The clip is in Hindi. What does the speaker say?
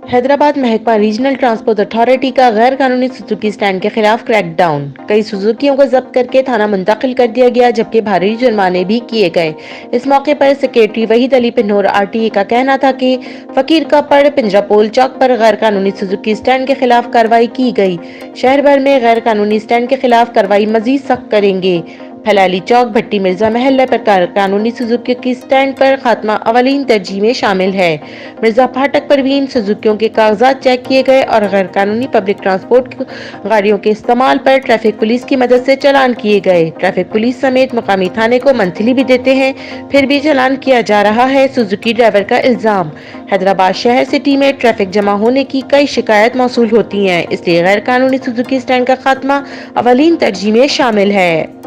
हैदराबाद महकमा रीजनल ट्रांसपोर्ट अथॉरिटी का गैर कानूनी सुजुकी स्टैंड के खिलाफ क्रैकडाउन। कई सुजुकियों को जब्त करके थाना मुंतकिल कर दिया गया, जबकि भारी जुर्माने भी किए गए। इस मौके पर सेक्रेटरी वहीद अली पिन्नूर आरटीए का कहना था कि फकीर का पड़ पिंजरापोल चौक पर गैर कानूनी सुजुकी स्टैंड के खिलाफ कार्रवाई की गई। शहर भर में गैर कानूनी स्टैंड के खिलाफ कार्रवाई मजीद सख्त करेंगे। फैलाली चौक, भट्टी मिर्जा महल पर कानूनी सुजुकी स्टैंड पर खात्मा अवलीन तरजीह में शामिल है। मिर्जा फाटक पर भी इन सुजुकियों के कागजात चेक किए गए और गैर कानूनी पब्लिक ट्रांसपोर्ट गाड़ियों के इस्तेमाल पर ट्रैफिक पुलिस की मदद से चालान किए गए। ट्रैफिक पुलिस समेत मुकामी थाने को मंथली भी देते हैं, फिर भी चालान किया जा रहा है। सुजुकी ड्राइवर का इल्जाम, हैदराबाद शहर सिटी में ट्रैफिक जमा होने की कई शिकायत मौसूल होती हैं, इसलिए गैर कानूनी सुजुकी स्टैंड का खात्मा अवलीन तरजीह में शामिल है।